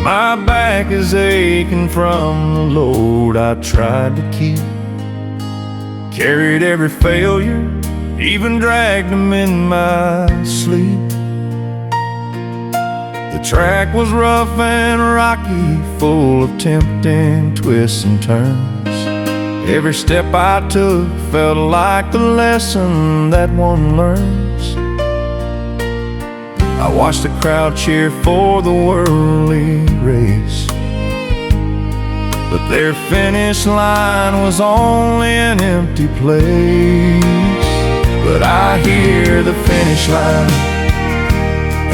My back is aching from the load I tried to keep. Carried every failure, even dragged them in my sleep. The track was rough and rocky, full of tempting twists and turns. Every step I took felt like the lesson that one learns. I watched the crowd cheer for the worldly race, but their finish line was only an empty place. But I hear the finish line,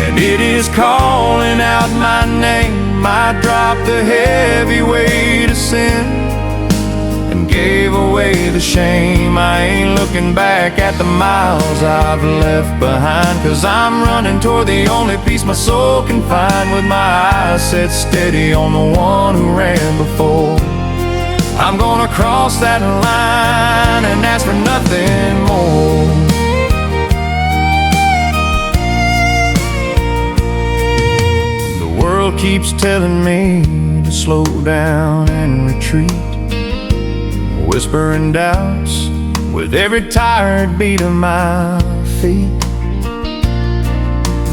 and it is calling out my name. I dropped the heavy weight of sin and gave away the shame. I ain't looking back at the miles I've left behind, 'cause I'm running toward the only peace my soul can find, with my eyes set steady on the one who ran before. I'm gonna cross that line and ask for nothing more. The world keeps telling me to slow down and retreat, whispering doubts with every tired beat of my feet.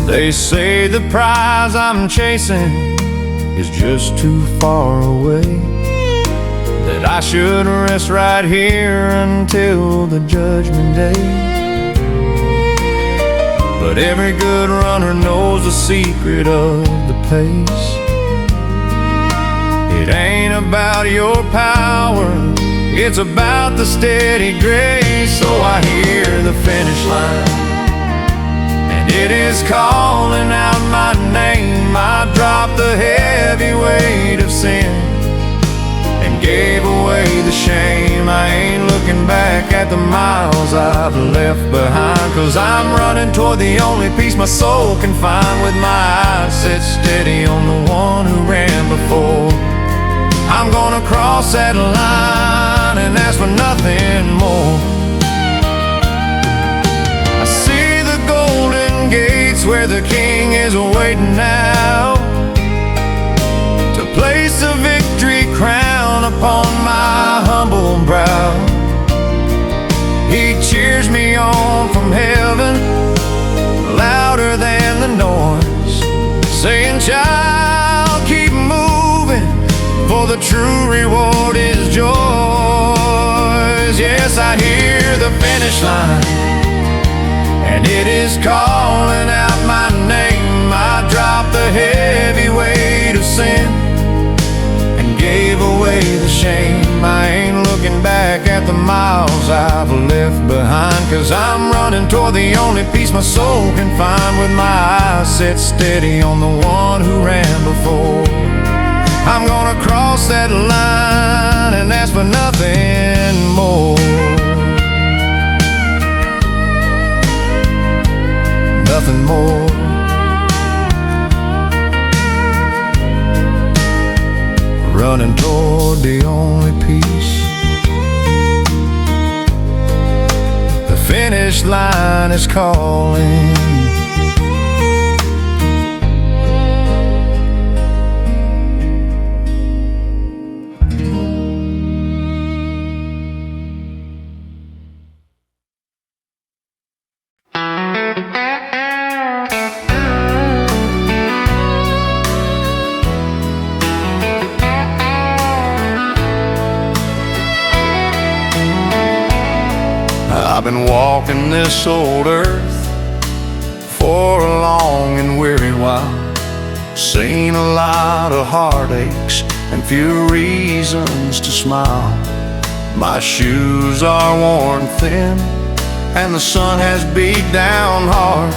They say the prize I'm chasing is just too far away, that I should rest right here until the judgment day. But every good runner knows the secret of the pace. It ain't about your power, it's about the steady grace. So I hear the finish line, and it is calling out my name. I dropped the heavy weight of sin and gave away the shame. I ain't looking back at the miles I've left behind, 'cause I'm running toward the only peace my soul can find, with my eyes set steady on the one who ran before. I'm gonna cross that line and ask for nothing more. I see the golden gates where the King is waiting now, to place a victory crown upon my humble brow. He cheers me on from heaven, louder than the noise, saying, "Child, keep moving, for the true reward is yours." Yes, I hear the finish line, and it is calling out my name. I dropped the heavy weight of sin and gave away the shame. I ain't looking back at the miles I've left behind, 'cause I'm running toward the only peace my soul can find, with my eyes set steady on the one who ran before. I'm gonna cross that line and ask for nothing more. Nothing more. Running toward the only peace. The finish line is calling. I've been walking this old earth for a long and weary while, seen a lot of heartaches and few reasons to smile. My shoes are worn thin and the sun has beat down hard,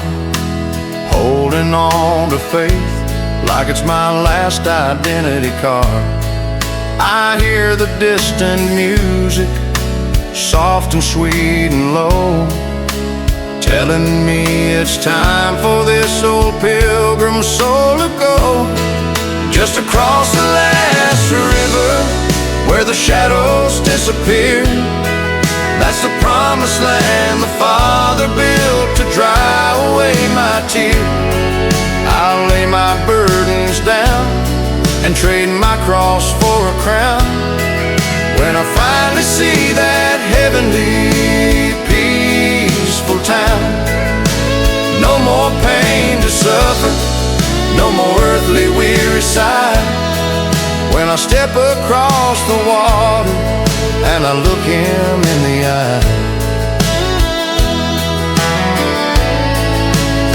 holding on to faith like it's my last identity card. I hear the distant music, soft and sweet and low, telling me it's time for this old pilgrim soul to go. Just across the last river where the shadows disappear, that's the promised land the Father built to dry away my tears. I'll lay my burdens down crown. When I finally see that heavenly, peaceful town. No more pain to suffer, no more earthly weary sight. When I step across the water and I look him in the eye.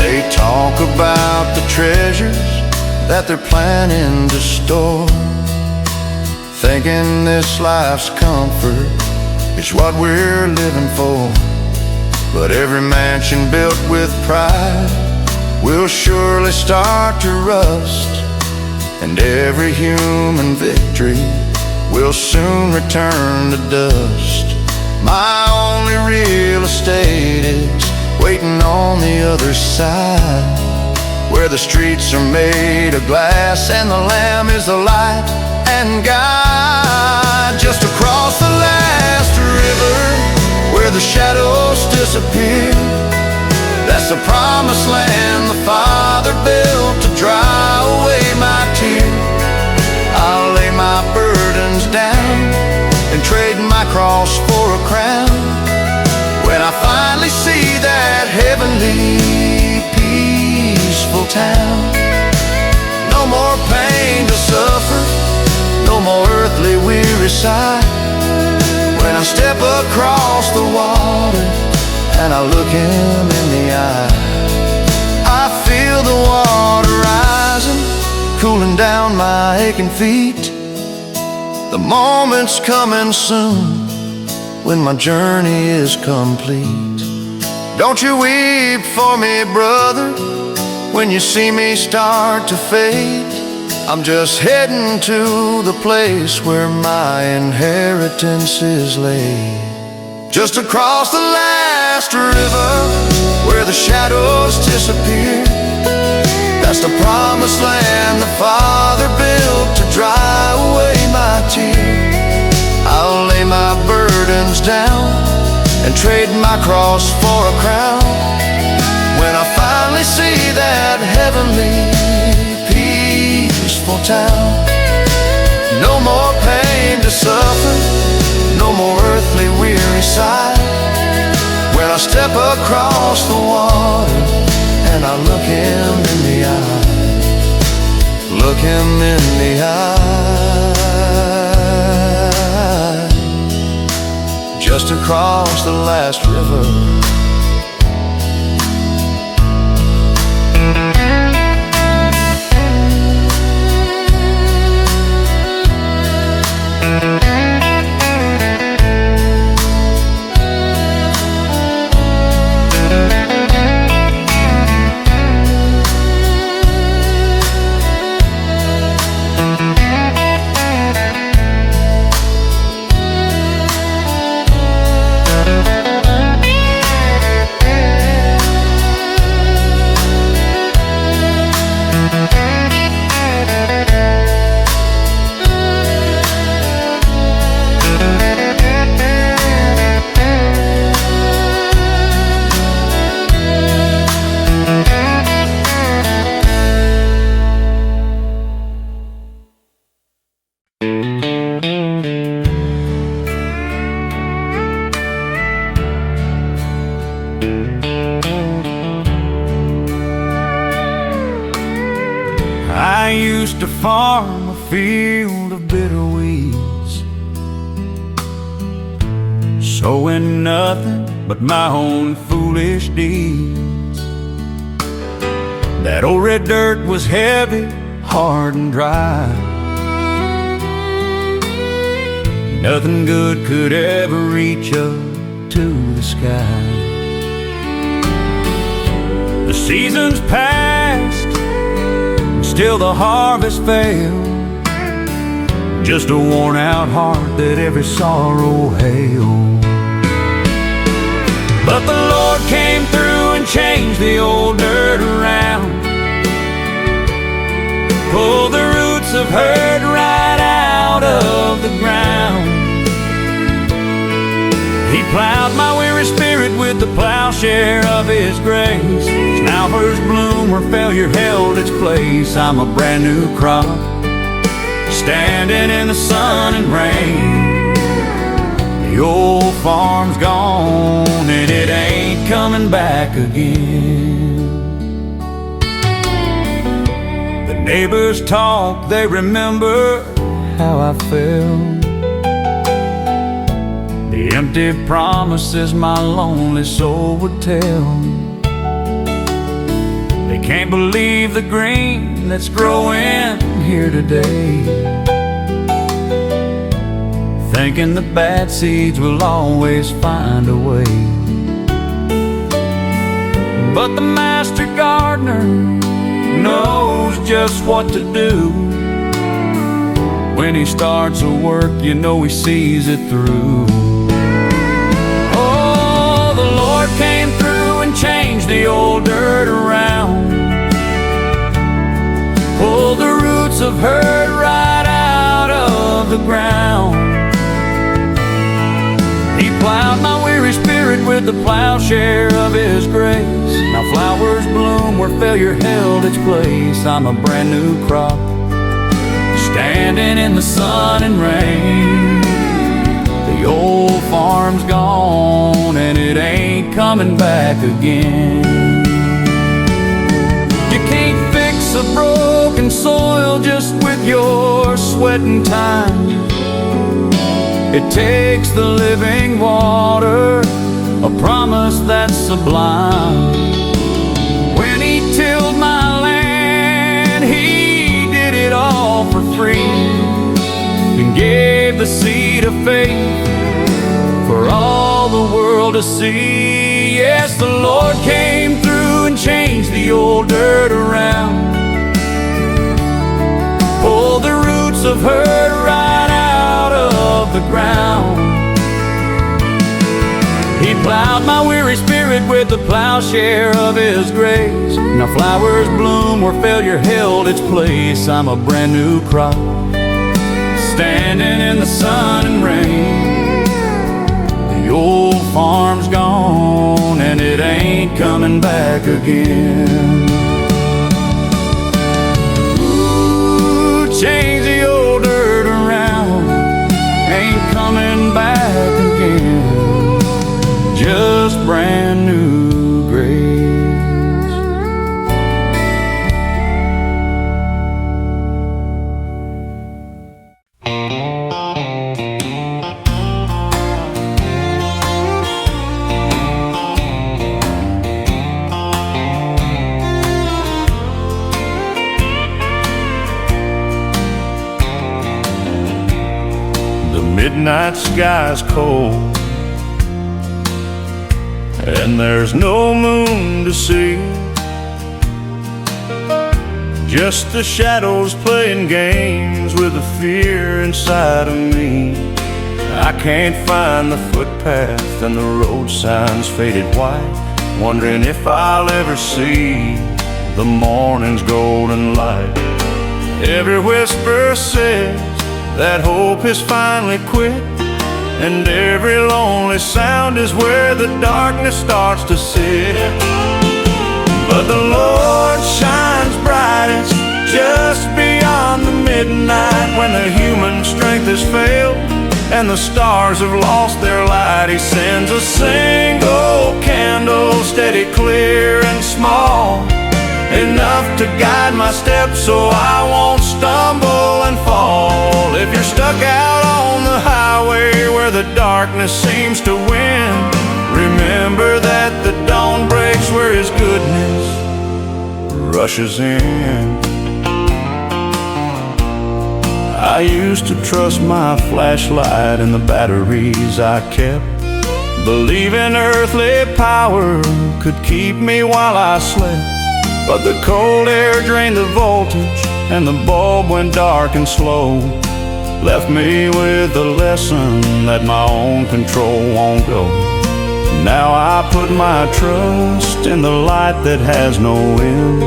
They talk about the treasures that they're planning to store, thinking this life's comfort is what we're living for. But every mansion built with pride will surely start to rust, and every human victory will soon return to dust. My only real estate is waiting on the other side, where the streets are made of glass and the Lamb is the light and guide. Just across the last river, where the shadows disappear, that's the promised land the Father built to dry away my tears. I'll lay my burdens down and trade my cross for a crown. When I finally see that heavenly, peaceful town. No more pain to suffer, no more earthly weary sight. When I step across the water and I look him in the eye, I feel the water rising, cooling down my aching feet. The moment's coming soon when my journey is complete. Don't you weep for me, brother, when you see me start to fade. I'm just heading to the place where my inheritance is laid. Just across the last river, where the shadows disappear, that's the promised land the Father built to dry away my tears. I'll lay my burdens down and trade my cross for a crown. When I finally see that heavenly, peaceful town. No more pain to suffer, no more earthly weary sight. When I step across the water and I look him in the eye, look him in the eye. Just across the last river. I used to farm a field of bitter weeds, sowing nothing but my own foolish deeds. That old red dirt was heavy, hard and dry. Nothing good could ever reach up to the sky. The seasons passed, still the harvest failed. Just a worn out heart that every sorrow hailed. But the Lord came through and changed the old dirt around, pulled the roots of hurt right out of the ground. He plowed my weary spirit with the plowshare of His grace. Now first bloom where failure held its place. I'm a brand new crop, standing in the sun and rain. The old farm's gone and it ain't coming back again. The neighbors talk, they remember how I felt. The empty promises my lonely soul would tell. They can't believe the green that's growing here today, thinking the bad seeds will always find a way. But the master gardener knows just what to do. When he starts a work, you know he sees it through. Oh, the Lord came through and changed the old dirt around, pulled the roots of hurt right out of the ground. He plowed my weary spirit with the plowshare of His grace. Now flowers bloom where failure held its place. I'm a brand new crop, standing in the sun and rain. The old farm's gone and it ain't coming back again. You can't fix a broken soil just with your sweat and time. It takes the living water, a promise that's sublime. When He tilled my land, He did it all for free, and gave the seed of faith for all the world to see. Yes, the Lord came through and changed the old dirt around, pulled the roots of hurt right out of the ground. He plowed my weary spirit with the plowshare of His grace. Now flowers bloom where failure held its place. I'm a brand new crop, standing in the sun and rain. The old farm's gone and it ain't coming back again. Ooh, change the old dirt around, ain't coming back again. Just brand new grace. The midnight sky's cold and there's no moon to see, just the shadows playing games with the fear inside of me. I can't find the footpath and the road signs faded white, wondering if I'll ever see the morning's golden light. Every whisper says that hope has finally quit, and every lonely sound is where the darkness starts to sit. But the Lord shines brightest just beyond the midnight, when the human strength has failed and the stars have lost their light. He sends a single candle, steady, clear, and small, enough to guide my steps so I won't stumble and fall. If you're stuck out on the highway where the darkness seems to win, remember that the dawn breaks where His goodness rushes in. I used to trust my flashlight and the batteries I kept, believing earthly power could keep me while I slept. But the cold air drained the voltage and the bulb went dark and slow, left me with the lesson that my own control won't go. Now I put my trust in the light that has no end,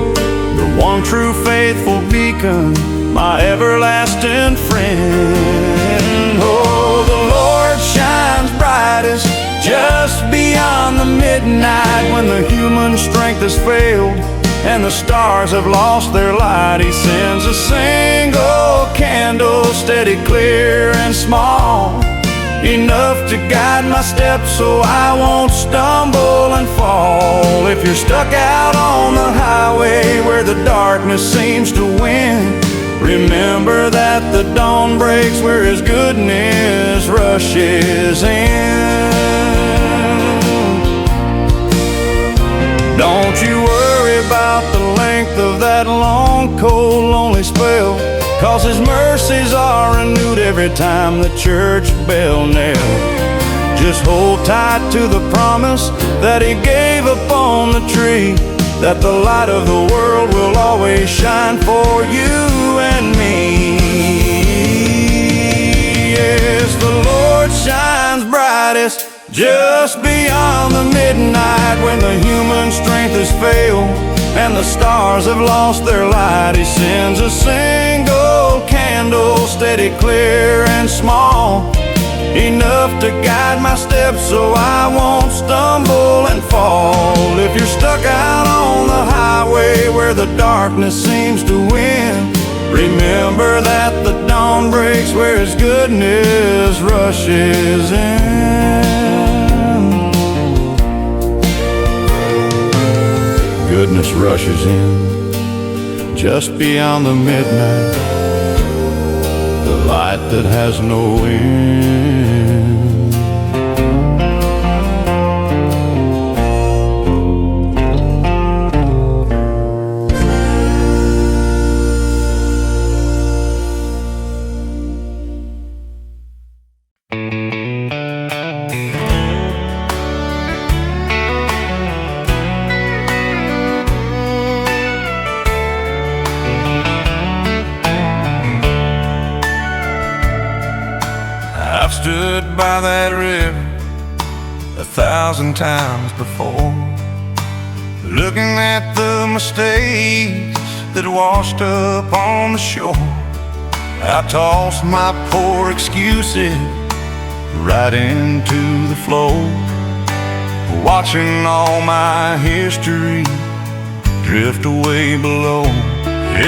the one true faithful beacon, my everlasting friend. Oh, the Lord shines brightest just beyond the midnight, when the human strength has failed and the stars have lost their light. He sends a single candle, steady, clear, and small, enough to guide my steps so I won't stumble and fall. If you're stuck out on the highway where the darkness seems to win, remember that the dawn breaks where His goodness rushes in. Don't you worry about the length of that long, cold, lonely spell, 'cause His mercies are renewed every time the church bell knells. Just hold tight to the promise that He gave upon the tree, that the light of the world will always shine for you and me. Yes, the Lord shines brightest just beyond the midnight, when the human strength has failed and the stars have lost their light. He sends a single candle, steady, clear, and small, enough to guide my steps so I won't stumble and fall. If you're stuck out on the highway where the darkness seems to win, remember that the dawn breaks where His goodness rushes in. Goodness rushes in just beyond the midnight, the light that has no end. I've stood by that river 1,000 times before, looking at the mistakes that washed up on the shore. I tossed my poor excuses right into the flow, watching all my history drift away below.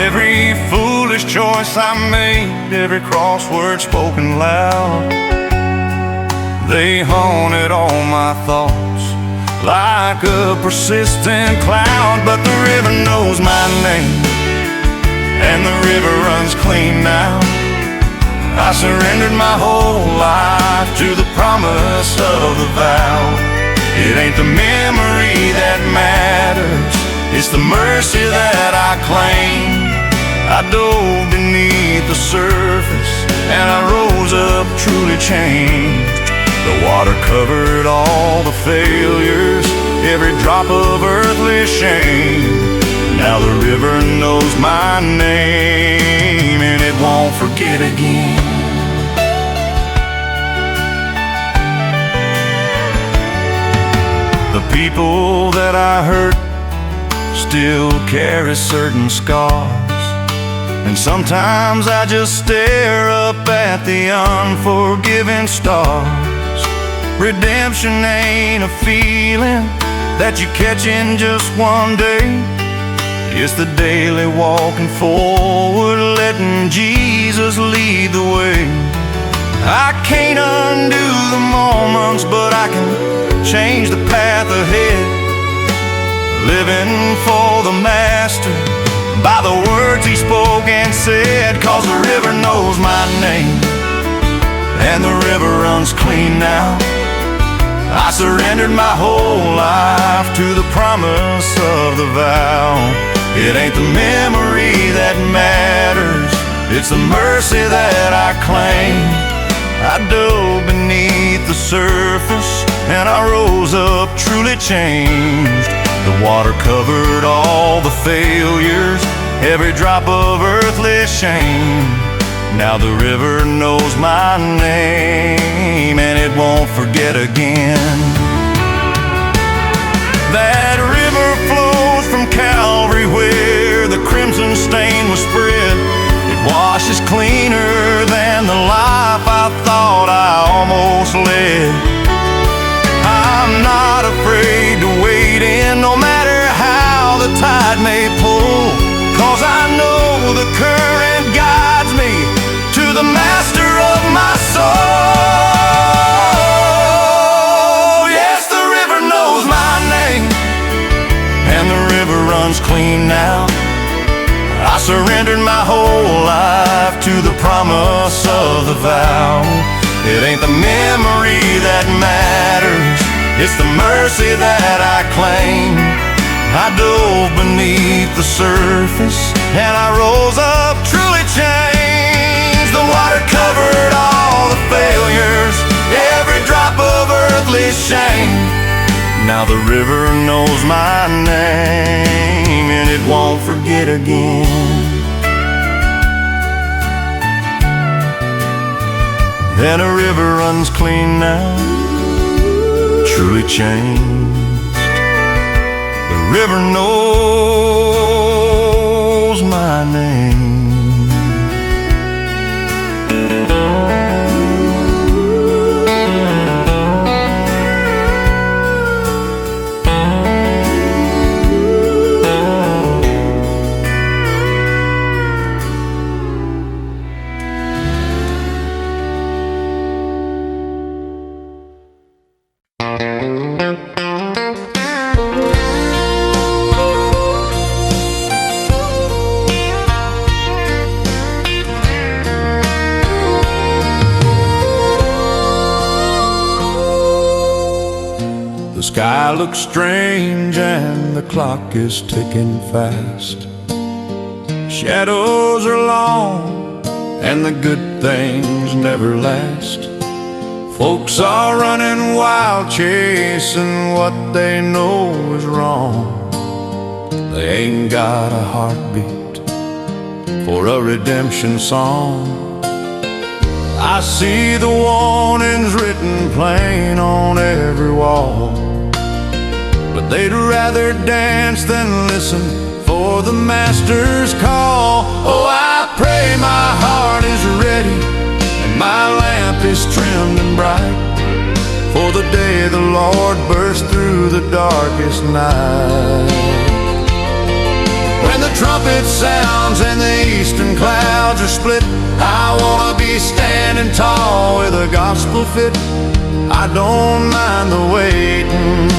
Every foolish choice I made, every cross word spoken loud, they haunted all my thoughts like a persistent cloud. But the river knows my name, and the river runs clean now. I surrendered my whole life to the promise of the vow. It ain't the memory that matters, it's the mercy that I claim. I dove beneath the surface and I rose up truly changed. The water covered all the failures, every drop of earthly shame. Now the river knows my name, and it won't forget again. The people that I hurt still carry certain scars, and sometimes I just stare up at the unforgiving stars. Redemption ain't a feeling that you catch in just one day. It's the daily walking forward, letting Jesus lead the way. I can't undo the moments, but I can change the path ahead, living for the Master by the words He spoke and said. 'Cause the river knows my name, and the river runs clean now. I surrendered my whole life to the promise of the vow. It ain't the memory that matters, it's the mercy that I claim. I dove beneath the surface and I rose up truly changed. The water covered all the failures, every drop of earthly shame. Now the river knows my name, and it won't forget again. That river flows from Calvary where the crimson stain was spread. It washes cleaner than the life I thought I almost led. I'm not afraid to wade in, no matter how the tide may pull, 'cause I know the current guides me to the Master promise of the vow. It ain't the memory that matters, it's the mercy that I claim. I dove beneath the surface and I rose up truly changed. The water covered all the failures, every drop of earthly shame. Now the river knows my name and it won't forget again. And a river runs clean now, truly changed. The river knows my name. The sky looks strange and the clock is ticking fast. Shadows are long and the good things never last. Folks are running wild, chasing what they know is wrong. They ain't got a heartbeat for a redemption song. I see the warnings written plain on every wall, but they'd rather dance than listen for the master's call. Oh, I pray my heart is ready and my lamp is trimmed and bright, for the day the Lord bursts through the darkest night. When the trumpet sounds and the eastern clouds are split, I wanna be standing tall with a gospel fit. I don't mind the waiting.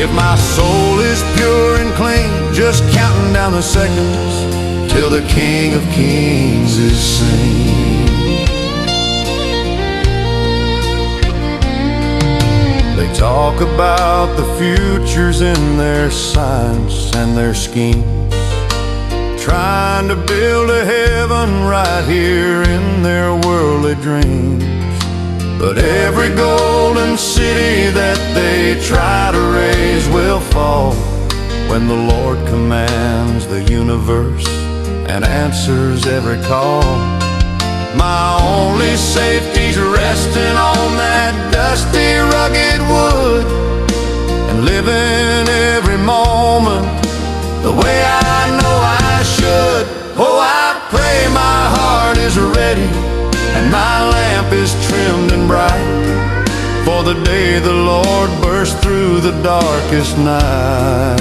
If my soul is pure and clean, just counting down the seconds till the King of Kings is seen. They talk about the futures in their science and their schemes, trying to build a heaven right here in their worldly dreams. But every golden city that they try to raise will fall when the Lord commands the universe and answers every call. My only safety's resting on that dusty, rugged wood and living every moment the way I know I should. Oh, I pray my heart is ready and my lamp is trimmed and bright, for the day the Lord bursts through the darkest night.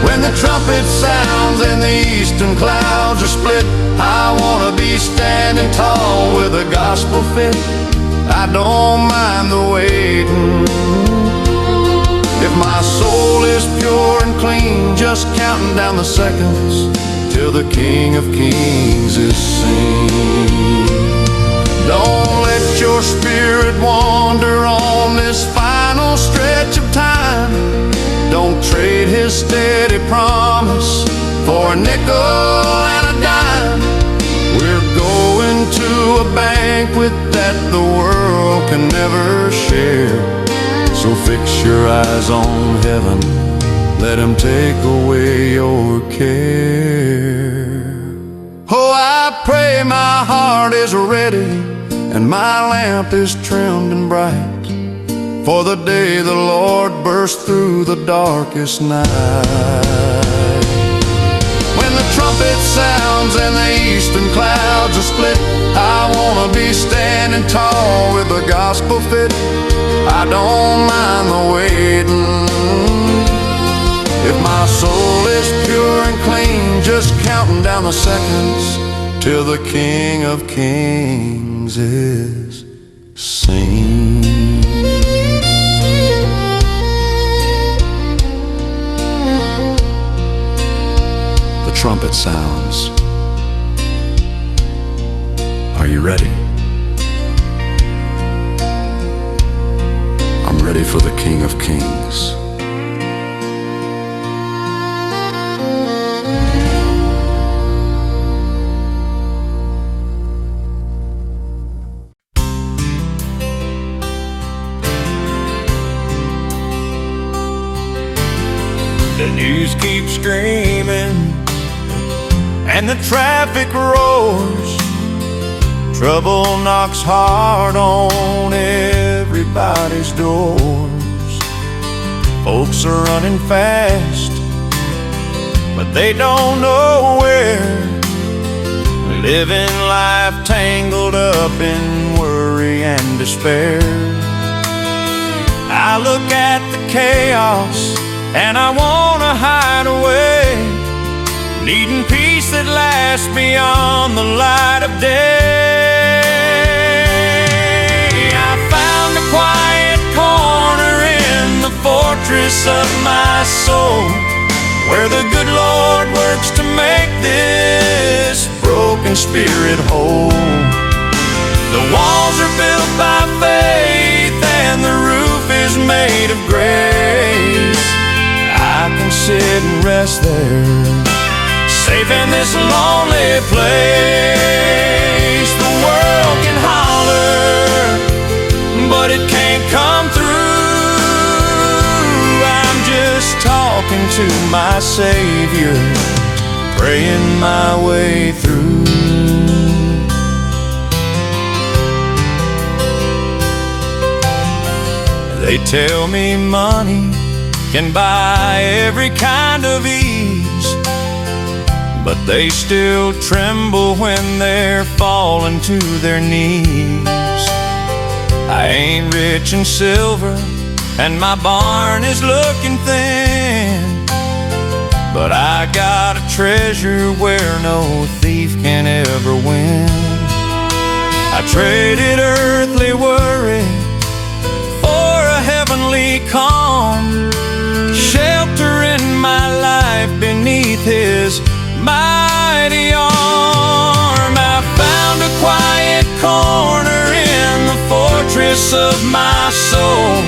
When the trumpet sounds and the eastern clouds are split, I wanna be standing tall with a gospel fit. I don't mind the waiting. If my soul is pure and clean, just counting down the seconds till the King of Kings is seen. Don't let your spirit wander on this final stretch of time. Don't trade his steady promise for a nickel and a dime. We're going to a banquet that the world can never share. So fix your eyes on heaven, let him take away your care. Oh, I pray my heart is ready and my lamp is trimmed and bright, for the day the Lord bursts through the darkest night. When the trumpet sounds and the eastern clouds are split, I wanna be standing tall with the gospel fit. I don't mind the waiting. If my soul is pure and clean, just counting down the seconds till the King of Kings is seen. The trumpet sounds you ready? I'm ready for the King of Kings. The news keeps screaming and the traffic roars. Trouble knocks hard on everybody's doors. Folks are running fast, but they don't know where. Living life tangled up in worry and despair. I look at the chaos and I wanna hide away, needing peace that lasts beyond the light of day. I found a quiet corner in the fortress of my soul, where the good Lord works to make this broken spirit whole. The walls are built by faith and the roof is made of grace. I can sit and rest there, safe in this lonely place. The world can holler, but it can't come through. I'm just talking to my Savior, praying my way through. They tell me money can buy every kind of ease, but they still tremble when they're falling to their knees. I ain't rich in silver and my barn is looking thin, but I got a treasure where no thief can ever win. I traded earthly worry for a heavenly calm, shelter in my life beneath His mighty arm. I found a quiet corner in the fortress of my soul,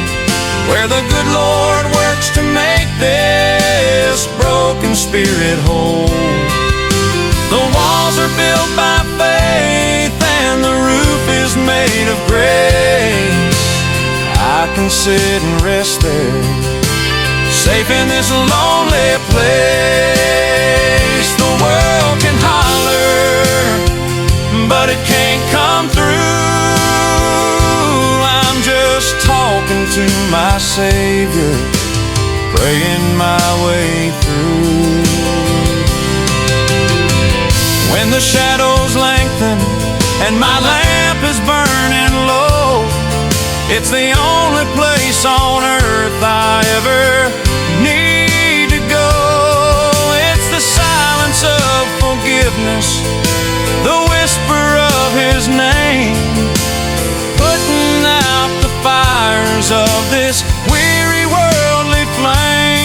where the good Lord works to make this broken spirit whole. The walls are built by faith and the roof is made of grace. I can sit and rest there, safe in this lonely place. The world can holler, but it can't come through. I'm just talking to my Savior, praying my way through. When the shadows lengthen and my lamp is burning low, it's the only place on earth I ever need to go. It's the silence of forgiveness, the whisper of His name, putting out the fires of this weary worldly flame.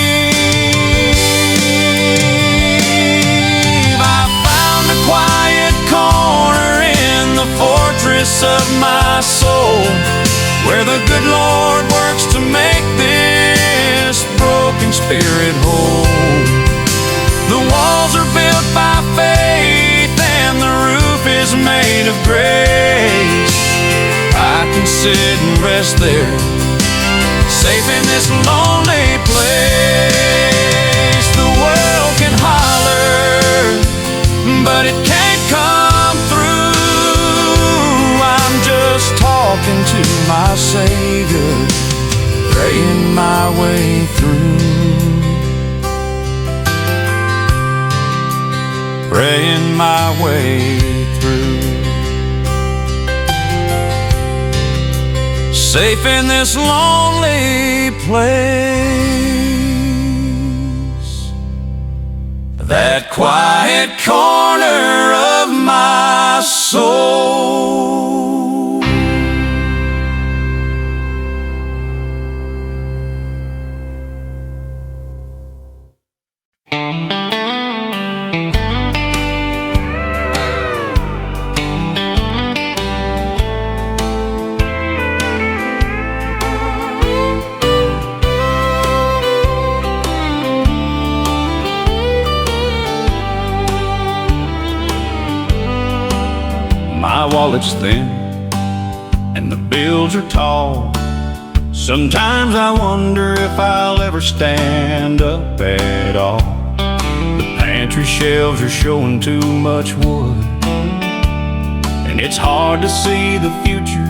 I found a quiet corner in the fortress of my soul, where the good Lord works to make this broken spirit whole. The walls are built by faith and the roof is made of grace. I can sit and rest there, safe in this lonely place. The world can holler, but it can't come through. I'm just talking to my Savior, praying my way through. Praying my way through. Safe in this lonely place, that quiet corner of my soul. wallet's thin and the bills are tall. Sometimes I wonder if I'll ever stand up at all. The pantry shelves are showing too much wood, and it's hard to see the future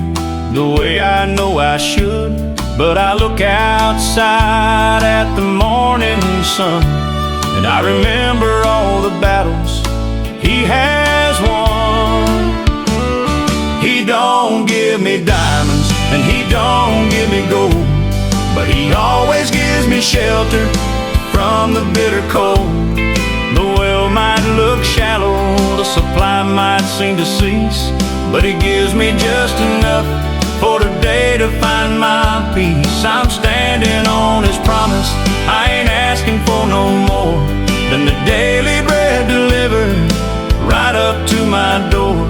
the way I know I should. But I look outside at the morning sun, and I remember all the battles he has won. He don't give me diamonds and he don't give me gold, but he always gives me shelter from the bitter cold. The well might look shallow, the supply might seem to cease, but he gives me just enough for today to find my peace. I'm standing on his promise, I ain't asking for no more than the daily bread delivered right up to my door.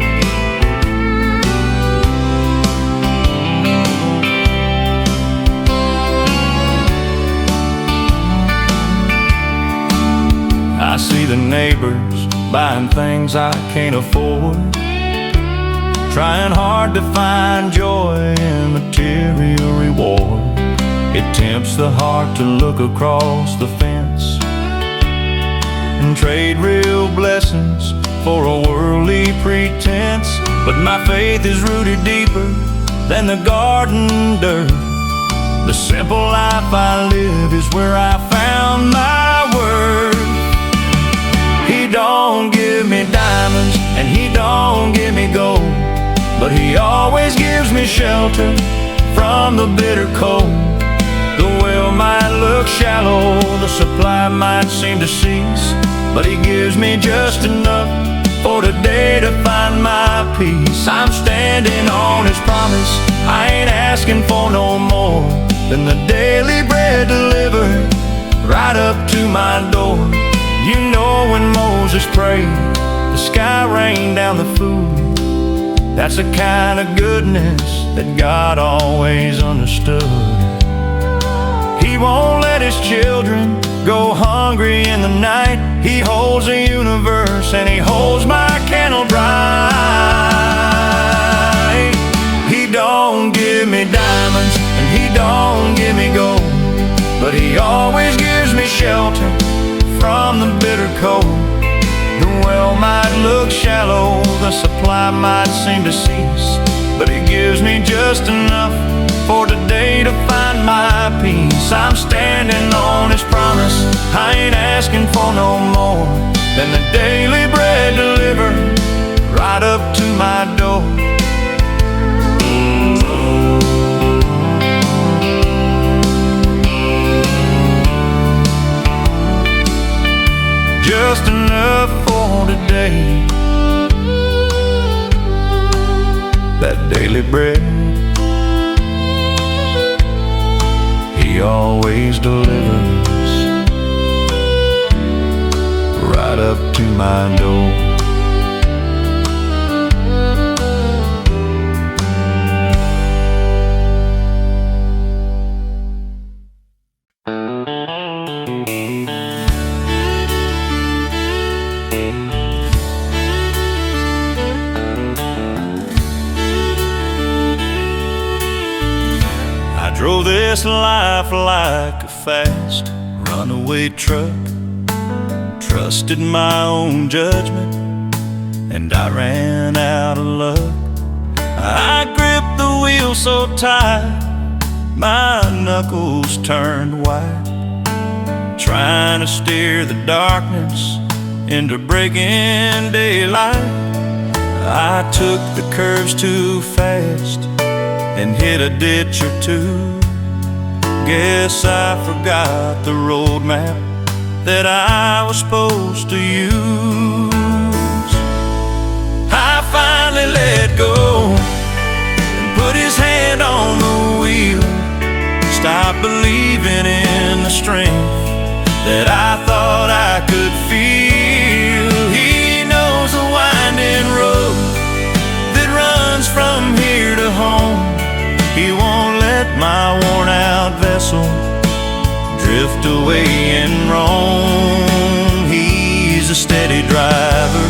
I see the neighbors buying things I can't afford, trying hard to find joy in material reward. It tempts the heart to look across the fence and trade real blessings for a worldly pretense. But my faith is rooted deeper than the garden dirt. The simple life I live is where I found my worth. He don't give me diamonds and he don't give me gold, but he always gives me shelter from the bitter cold. The well might look shallow, the supply might seem to cease, but he gives me just enough for today to find my peace. I'm standing on his promise, I ain't asking for no more than the daily bread delivered right up to my door. You know when Moses prayed, the sky rained down the food. That's the kind of goodness that God always understood. He won't let his children go hungry in the night. He holds the universe and he holds my candle bright. He don't give me diamonds and he don't give me gold, but he always gives me shelter from the bitter cold. The well might look shallow, the supply might seem to cease, but he gives me just enough for today to find my peace. I'm standing on his promise, I ain't asking for no more than the daily bread delivered right up to my door. Just enough for today, that daily bread he always delivers right up to my door. Drove this life like a fast runaway truck, trusted my own judgment, and I ran out of luck. I gripped the wheel so tight, my knuckles turned white, trying to steer the darkness into breaking daylight. I took the curves too fast and hit a ditch or two. Guess I forgot the road map that I was supposed to use. I finally let go and put his hand on the wheel, stopped believing in the strength that I thought I could feel. He knows the winding road that runs from here to home. He won't let my worn-out vessel drift away and roam. He's a steady driver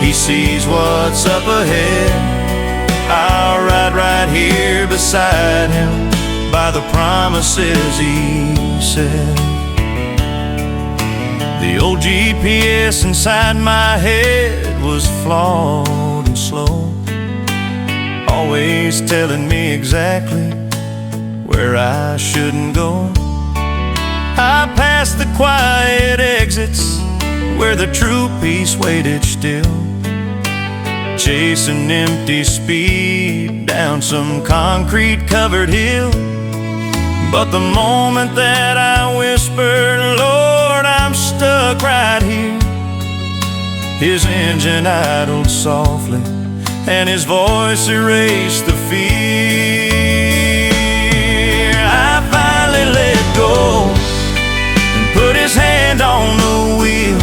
He sees what's up ahead. I'll ride right here beside him by the promises he said. The old GPS inside my head was flawed and slow, always telling me exactly where I shouldn't go. I passed the quiet exits where the true peace waited still, chasing empty speed down some concrete-covered hill. But the moment that I whispered, Lord, I'm stuck right here, his engine idled softly and his voice erased the fear. I finally let go and put his hand on the wheel.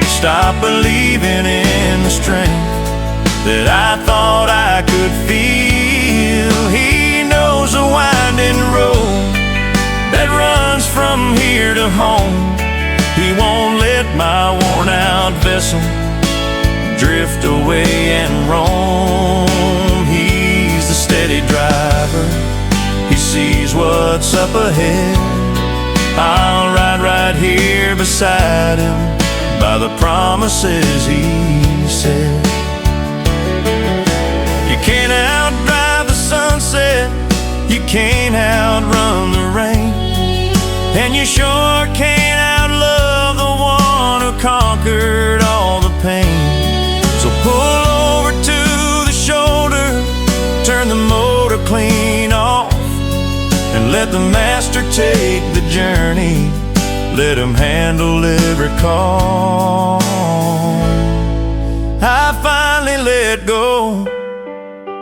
Stop believing in the strength that I thought I could feel. He knows a winding road that runs from here to home. He won't let my worn-out vessel drift away and roam. He's the steady driver. He sees what's up ahead. I'll ride right here beside him by the promises he said. You can't outdrive the sunset, you can't outrun the rain, and you sure can't outlove the one who conquered all the pain. So pull over to the shoulder, turn the motor clean off, and let the master take the journey. Let him handle every call. I finally let go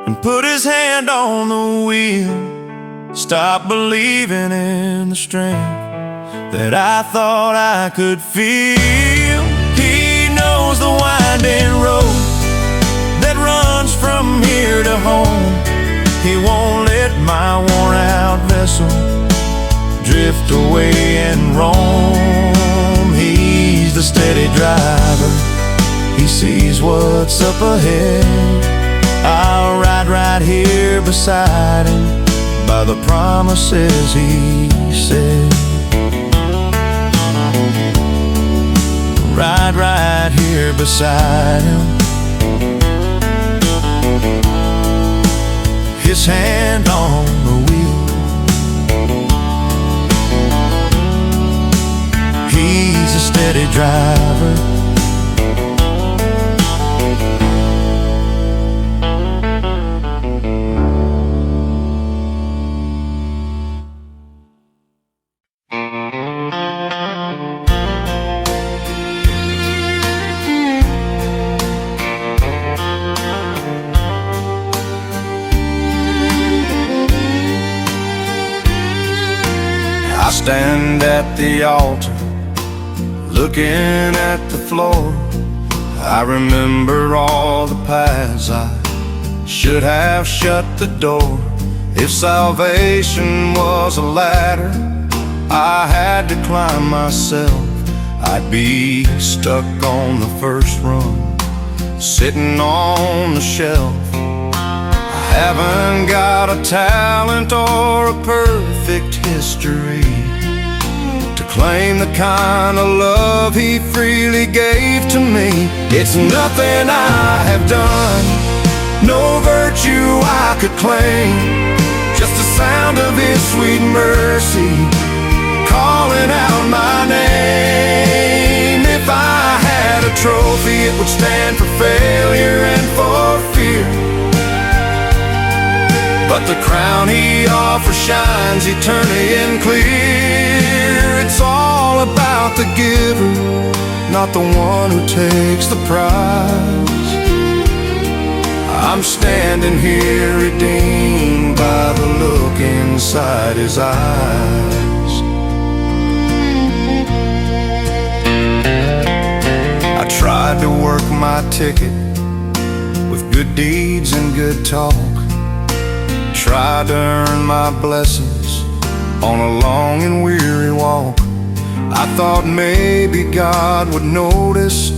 and put his hand on the wheel. Stop believing in the strength that I thought I could feel. He knows the winding road that runs from here to home. He won't let my worn-out vessel drift away and roam. He's the steady driver. He sees what's up ahead. I'll ride right here beside him by the promises he said. Ride right here beside him. His hand on the wheel. He's a steady driver. I stand at the altar, looking at the floor. I remember all the paths I should have shut the door. If salvation was a ladder I had to climb myself, I'd be stuck on the first rung, sitting on the shelf. I haven't got a talent or a perfect history to claim the kind of love he freely gave to me. It's nothing I have done, no virtue I could claim, just the sound of his sweet mercy calling out my name. If I had a trophy, it would stand for failure and for fear, but the crown he offers shines eternally and clear. It's all about the giver, not the one who takes the prize. I'm standing here redeemed by the look inside his eyes. I tried to work my ticket with good deeds and good talk, tried to earn my blessings on a long and weary walk. I thought maybe God would notice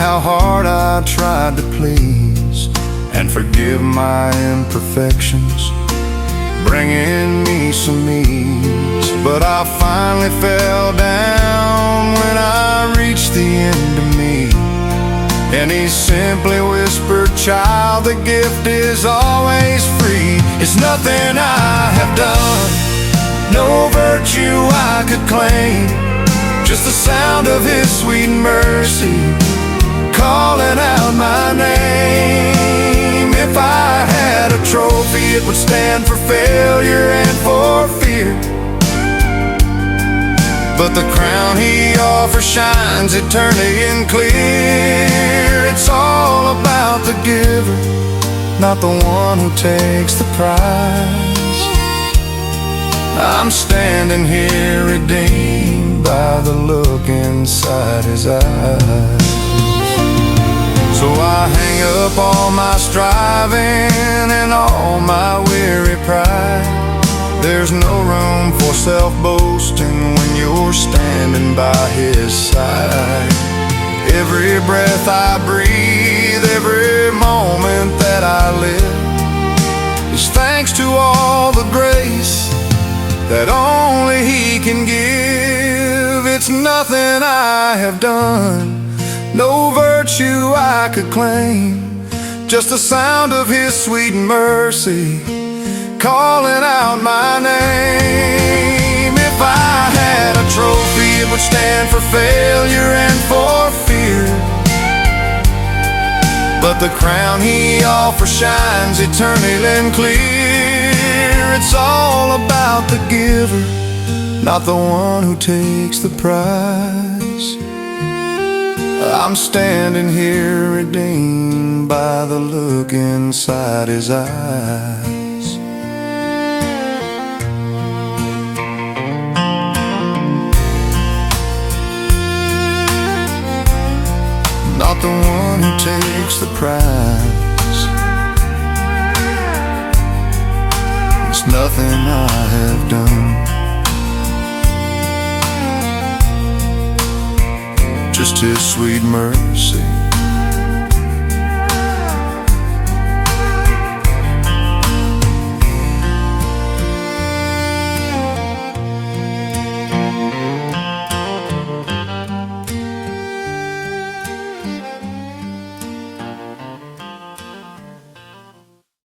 how hard I tried to please and forgive my imperfections, bringing me some ease. But I finally fell down when I reached the end of me, and he simply whispered, "Child, the gift is always free." It's nothing I have done, no virtue I could claim, just the sound of his sweet mercy calling out my name. If I had a trophy, it would stand for failure and for fear, but the crown he offers shines eternally and clear. It's all about the giver, not the one who takes the prize. I'm standing here redeemed by the look inside his eyes. So I hang up all my striving and all my weary pride. There's no room for self-boasting when you're standing by his side. Every breath I breathe, every moment that I live, is thanks to all the grace that only he can give. It's nothing I have done, no virtue I could claim, just the sound of his sweet mercy calling out my name. If I had a trophy, it would stand for failure and for fear, but the crown he offers shines eternal and clear. It's all about the giver, not the one who takes the prize. I'm standing here redeemed by the look inside his eyes. Not the one who takes the prize. It's nothing I have done, just his sweet mercy